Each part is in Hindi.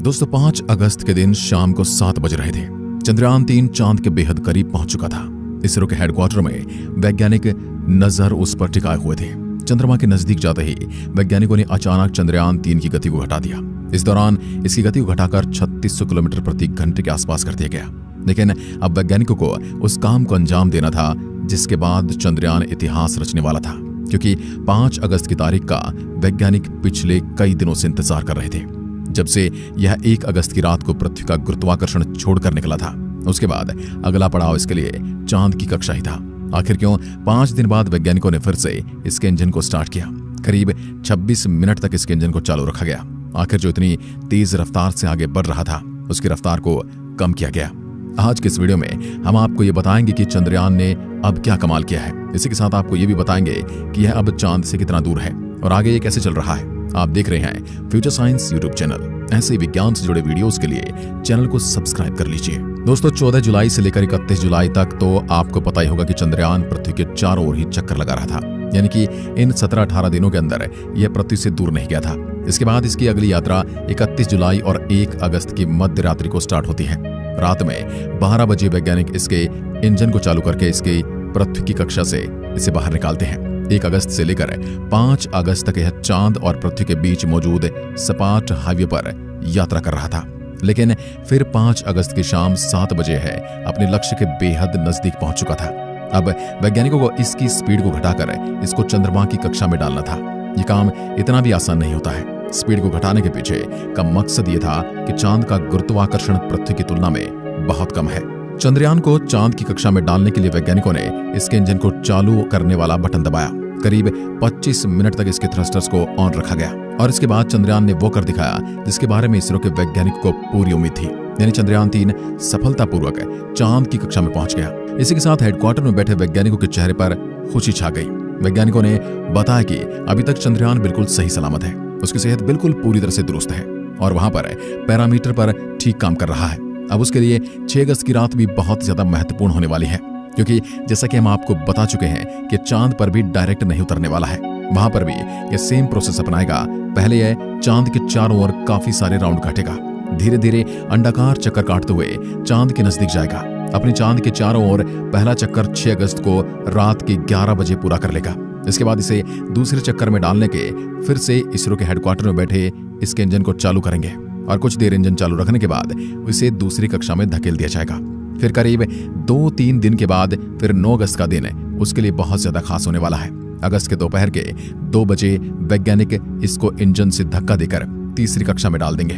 दोस्तों 5 अगस्त के दिन शाम को 7 बज रहे थे। चंद्रयान-3 चांद के बेहद करीब पहुंच चुका था। इसरो के हेडक्वार्टर में वैज्ञानिक नजर उस पर टिकाए हुए थे। चंद्रमा के नजदीक जाते ही वैज्ञानिकों ने अचानक चंद्रयान-3 की गति को घटा दिया। इस दौरान इसकी गति को घटाकर 3600 किलोमीटर प्रति घंटे के आसपास कर दिया गया। लेकिन अब वैज्ञानिकों को उस काम को अंजाम देना था जिसके बाद चंद्रयान इतिहास रचने वाला था, क्योंकि 5 अगस्त की तारीख का वैज्ञानिक पिछले कई दिनों से इंतजार कर रहे थे। जब से यह 1 अगस्त की रात को पृथ्वी का गुरुत्वाकर्षण छोड़कर निकला था, उसके बाद अगला पड़ाव इसके लिए चांद की कक्षा ही था। आखिर क्यों 5 दिन बाद वैज्ञानिकों ने फिर से इसके इंजन को स्टार्ट किया। करीब 26 मिनट तक इसके इंजन को चालू रखा गया। आखिर जो इतनी तेज रफ्तार से आगे बढ़ रहा था, उसकी रफ्तार को कम किया गया। आज के इस वीडियो में हम आपको ये बताएंगे कि चंद्रयान ने अब क्या कमाल किया है। इसी के साथ आपको ये भी बताएंगे कि यह अब चांद से कितना दूर है और आगे ये कैसे चल रहा है। आप देख रहे हैं फ्यूचर साइंस यूट्यूब चैनल। ऐसे ही विज्ञान से जुड़े वीडियोस के लिए चैनल को सब्सक्राइब कर लीजिए। दोस्तों 14 जुलाई से लेकर 31 जुलाई तक तो आपको पता ही होगा कि चंद्रयान पृथ्वी के चारों ओर ही चक्कर लगा रहा था, यानी कि इन 17-18 दिनों के अंदर यह पृथ्वी से दूर नहीं गया था। इसके बाद इसकी अगली यात्रा 31 जुलाई और 1 अगस्त की मध्य रात्रि को स्टार्ट होती है। रात में 12 बजे वैज्ञानिक इसके इंजन को चालू करके इसके पृथ्वी की कक्षा से इसे बाहर निकालते हैं। 1 अगस्त से लेकर 5 अगस्त तक यह चांद और पृथ्वी के बीच मौजूद सपाट हाईवे पर यात्रा कर रहा था। लेकिन फिर 5 अगस्त की शाम 7 बजे है अपने लक्ष्य के बेहद नजदीक पहुंच चुका था। अब वैज्ञानिकों को इसकी स्पीड को घटाकर इसको चंद्रमा की कक्षा में डालना था। यह काम इतना भी आसान नहीं होता है। स्पीड को घटाने के पीछे का मकसद यह था कि चांद का गुरुत्वाकर्षण पृथ्वी की तुलना में बहुत कम है। चंद्रयान को चांद की कक्षा में डालने के लिए वैज्ञानिकों ने इसके इंजन को चालू करने वाला बटन दबाया। करीब 25 मिनट तक इसके थ्रस्टर्स को ऑन रखा गया और इसके बाद चंद्रयान ने वो कर दिखाया जिसके बारे में इसरो के वैज्ञानिकों को पूरी उम्मीद थी, यानी चंद्रयान-3 सफलतापूर्वक चांद की कक्षा में पहुंच गया। इसी के साथ हेडक्वार्टर में बैठे वैज्ञानिकों के चेहरे पर खुशी छा गई। वैज्ञानिकों ने बताया कि अभी तक चंद्रयान बिल्कुल सही सलामत है, उसकी सेहत बिल्कुल पूरी तरह से दुरुस्त है और वहां पर पैरामीटर पर ठीक काम कर रहा है। अब उसके लिए 6 अगस्त की रात भी बहुत ज्यादा महत्वपूर्ण होने वाली है, क्योंकि जैसा कि हम आपको बता चुके हैं कि चांद पर भी डायरेक्ट नहीं उतरने वाला है। वहां पर भी ये सेम प्रोसेस अपनाएगा। पहले यह चांद के चारों ओर काफी सारे राउंड काटेगा। धीरे धीरे अंडाकार चक्कर काटते हुए चांद के नजदीक जाएगा। अपनी चांद के चारों ओर पहला चक्कर 6 अगस्त को रात के 11 बजे पूरा कर लेगा। इसके बाद इसे दूसरे चक्कर में डालने के फिर से इसरो के हेडक्वार्टर में बैठे इसके इंजन को चालू करेंगे और कुछ देर इंजन चालू रखने के बाद इसे दूसरी कक्षा में धकेल दिया जाएगा। फिर करीब 2-3 दिन के बाद फिर 9 अगस्त का दिन उसके लिए बहुत ज्यादा खास होने वाला है। अगस्त के दोपहर के 2 बजे वैज्ञानिक इसको इंजन से धक्का देकर तीसरी कक्षा में डाल देंगे।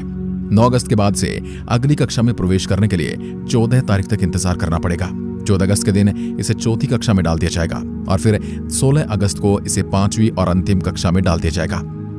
9 अगस्त के बाद से अगली कक्षा में प्रवेश करने के लिए 14 तारीख तक इंतजार करना पड़ेगा। 14 अगस्त के दिन इसे चौथी कक्षा में डाल दिया जाएगा और फिर 16 अगस्त को इसे 5वीं और अंतिम कक्षा में डाल दिया जाएगा।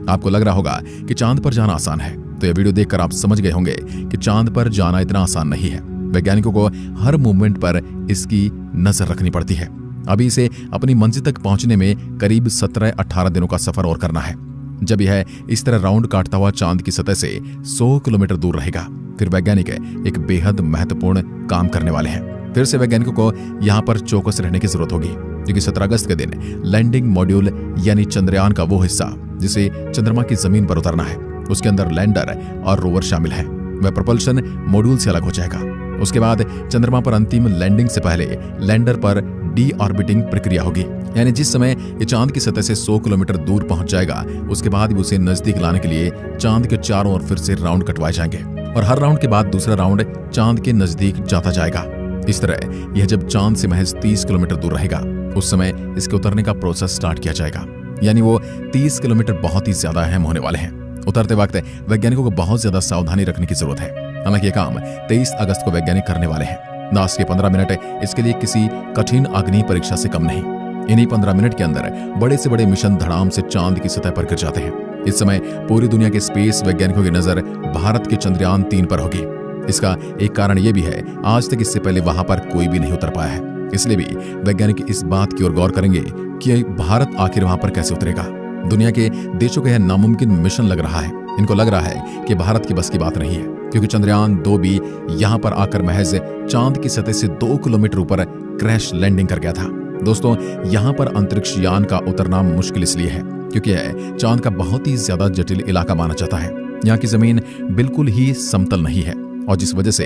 आपको लग रहा होगा कि चांद पर जाना आसान है, तो यह वीडियो देखकर आप समझ गए होंगे कि चांद पर जाना इतना आसान नहीं है। वैज्ञानिकों को हर मूवमेंट पर इसकी नजर रखनी पड़ती है। अभी इसे अपनी मंजिल तक पहुंचने में करीब 17-18 दिनों का सफर और करना है। जब यह इस तरह राउंड काटता हुआ चांद की सतह से 100 किलोमीटर दूर रहेगा, फिर वैज्ञानिक एक बेहद महत्वपूर्ण काम करने वाले हैं। फिर से वैज्ञानिकों को यहाँ पर चौकस रहने की जरूरत होगी, क्योंकि 17 अगस्त के दिन लैंडिंग मॉड्यूल यानी चंद्रयान का वो हिस्सा जिसे चंद्रमा की जमीन पर उतरना है, उसके अंदर लैंडर और रोवर शामिल है। वह प्रोपल्शन मॉड्यूल से अलग हो जाएगा। उसके बाद चंद्रमा पर अंतिम लैंडिंग से पहले लैंडर पर डी ऑर्बिटिंग प्रक्रिया होगी, यानी जिस समय ये चांद की सतह से 100 किलोमीटर दूर पहुंच जाएगा, उसके बाद भी उसे नजदीक लाने के लिए चांद के चारों ओर फिर से राउंड कटवाए जाएंगे और हर राउंड के बाद दूसरा राउंड चांद के नजदीक जाता जाएगा। इस तरह यह जब चांद से महज 30 किलोमीटर दूर रहेगा, उस समय इसके उतरने का प्रोसेस स्टार्ट किया जाएगा। यानी वो 30 किलोमीटर बहुत ही ज्यादा अहम होने वाले हैं। उतरते वक्त वैज्ञानिकों को बहुत ज्यादा सावधानी रखने की जरूरत है। हालांकि ये काम 23 अगस्त को वैज्ञानिक करने वाले हैं। लास्ट के 15 मिनट इसके लिए किसी कठिन अग्नि परीक्षा से कम नहीं। इन्हीं 15 मिनट के अंदर बड़े से बड़े मिशन धड़ाम से चांद की सतह पर गिर जाते हैं। इस समय पूरी दुनिया के स्पेस वैज्ञानिकों की नजर भारत के चंद्रयान-3 पर होगी। इसका एक कारण यह भी है, आज तक इससे पहले वहां पर कोई भी नहीं उतर पाया है। इसलिए भी वैज्ञानिक इस बात की ओर गौर करेंगे कि भारत आखिर वहां पर कैसे उतरेगा। दुनिया के देशों का यह नामुमकिन मिशन लग रहा है। इनको लग रहा है कि भारत की बस की बात नहीं है, क्योंकि चंद्रयान-2 भी यहां पर आकर महज चांद की सतह से 2 किलोमीटर ऊपर क्रैश लैंडिंग कर गया था। दोस्तों, यहां पर अंतरिक्ष यान का उतरना मुश्किल इसलिए है क्योंकि यह चांद का बहुत ही ज्यादा जटिल इलाका माना जाता है। यहाँ की जमीन बिल्कुल ही समतल नहीं है और जिस वजह से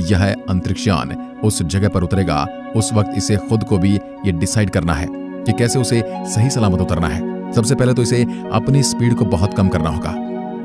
यह अंतरिक्षयान उस जगह पर उतरेगा उस वक्त इसे खुद को भी ये डिसाइड करना है कि कैसे उसे सही सलामत उतरना है। सबसे पहले तो इसे अपनी स्पीड को बहुत कम करना होगा।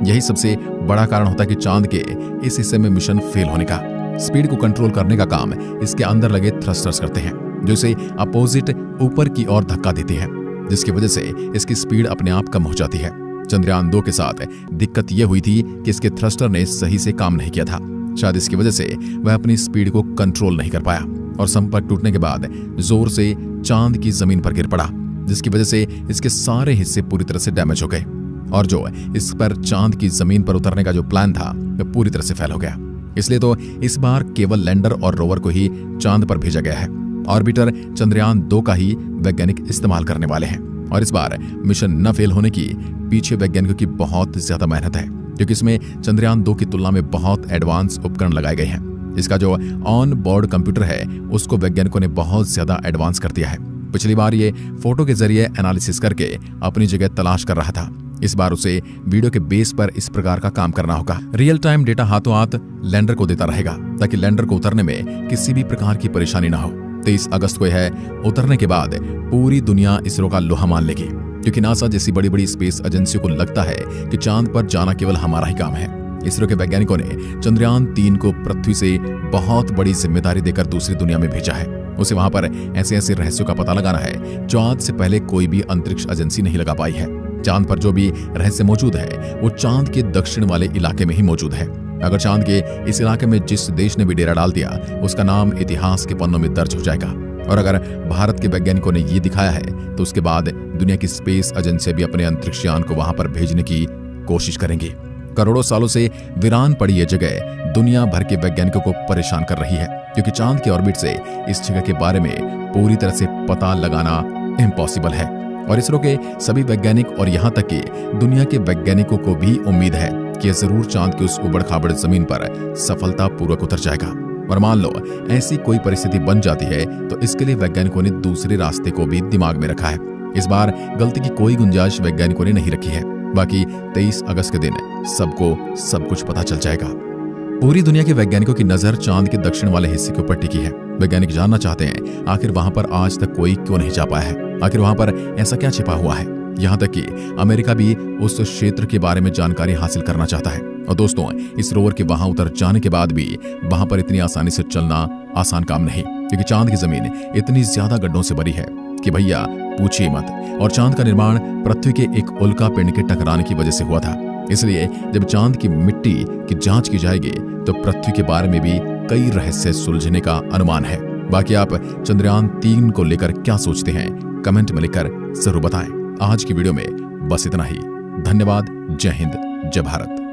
यही सबसे बड़ा कारण होता है कि चांद के इस हिस्से में मिशन फेल होने का। स्पीड को कंट्रोल करने का काम इसके अंदर लगे थ्रस्टर्स करते हैं जो इसे अपोजिट ऊपर की ओर धक्का देते हैं, जिसकी वजह से इसकी स्पीड अपने आप कम हो जाती है। चंद्रयान 2 के साथ दिक्कत यह हुई थी कि इसके थ्रस्टर ने सही से काम नहीं किया था। शायद इसकी वजह से वह अपनी स्पीड को कंट्रोल नहीं कर पाया और संपर्क टूटने के बाद जोर से चांद की जमीन पर गिर पड़ा, जिसकी वजह से इसके सारे हिस्से पूरी तरह से डैमेज हो गए और जो इस पर चांद की जमीन पर उतरने का जो प्लान था वह पूरी तरह से फेल हो गया। इसलिए तो इस बार केवल लैंडर और रोवर को ही चांद पर भेजा गया है। ऑर्बिटर चंद्रयान 2 का ही वैज्ञानिक इस्तेमाल करने वाले हैं और इस बार मिशन न फेल होने की पीछे वैज्ञानिकों की बहुत ज्यादा मेहनत है, क्योंकि इसमें चंद्रयान 2 की तुलना में बहुत एडवांस उपकरण लगाए गए हैं। इसका जो ऑन बोर्ड कंप्यूटर है उसको वैज्ञानिकों ने बहुत ज्यादा एडवांस कर दिया है। पिछली बार ये फोटो के जरिए एनालिसिस करके अपनी जगह तलाश कर रहा था, इस बार उसे वीडियो के बेस पर इस प्रकार का काम करना होगा। रियल टाइम डेटा हाथों हाथ लैंडर को देता रहेगा ताकि लैंडर को उतरने में किसी भी प्रकार की परेशानी ना हो। 23 अगस्त को यह उतरने के बाद पूरी दुनिया इसरो का लोहा मान लेगी, क्योंकि नासा जैसी बड़ी बड़ी स्पेस एजेंसियों को लगता है कि चांद पर जाना केवल हमारा ही काम है। इसरो के वैज्ञानिकों ने चंद्रयान 3 को पृथ्वी से बहुत बड़ी जिम्मेदारी देकर दूसरी दुनिया में भेजा है। उसे वहां पर ऐसे ऐसे रहस्यों का पता लगाना है जो आज से पहले कोई भी अंतरिक्ष एजेंसी नहीं लगा पाई है। चांद पर जो भी रहस्य मौजूद है वो चांद के दक्षिण वाले इलाके में ही मौजूद है। अगर चांद के इस इलाके में जिस देश ने भी डेरा डाल दिया उसका नाम इतिहास के पन्नों में दर्ज हो जाएगा। और अगर भारत के वैज्ञानिकों ने ये दिखाया है तो उसके बाद दुनिया की स्पेस एजेंसी भी अपने अंतरिक्षयान को वहां पर भेजने की कोशिश करेंगी। करोड़ों सालों से वीरान पड़ी यह जगह दुनिया भर के वैज्ञानिकों को परेशान कर रही है, क्योंकि चांद के ऑर्बिट से इस जगह के बारे में पूरी तरह से पता लगाना इम्पॉसिबल है। और इसरो के सभी वैज्ञानिक और यहाँ तक कि दुनिया के वैज्ञानिकों को भी उम्मीद है कि जरूर चांद की उस उबड़ खाबड़ जमीन पर सफलतापूर्वक उतर जाएगा। और मान लो ऐसी कोई परिस्थिति बन जाती है तो इसके लिए वैज्ञानिकों ने दूसरे रास्ते को भी दिमाग में रखा है। इस बार गलती की कोई गुंजाइश वैज्ञानिकों ने नहीं रखी है। बाकी 23 अगस्त के दिन सबको सब कुछ पता चल जाएगा। पूरी दुनिया के वैज्ञानिकों की नजर चांद के दक्षिण वाले हिस्से के ऊपर टिकी है। वैज्ञानिक जानना चाहते हैं आखिर वहां पर आज तक कोई क्यों नहीं जा पाया है, आखिर वहां पर ऐसा क्या छिपा हुआ है। यहाँ तक कि अमेरिका भी उस क्षेत्र के बारे में जानकारी हासिल करना चाहता है। और दोस्तों, इस रोवर के वहां उतर जाने के बाद भी वहां पर इतनी आसानी से चलना आसान काम नहीं, क्योंकि चांद की जमीन इतनी ज्यादा गड्ढों से भरी है कि भैया पूछिए मत। और चांद का निर्माण पृथ्वी के एक उल्का पिंड के टकराने की वजह से हुआ था। इसलिए जब चांद की मिट्टी की जांच की जाएगी तो पृथ्वी के बारे में भी कई रहस्य सुलझने का अनुमान है। बाकी आप चंद्रयान 3 को लेकर क्या सोचते हैं कमेंट में लिखकर जरूर बताएं। आज की वीडियो में बस इतना ही। धन्यवाद। जय हिंद, जय भारत।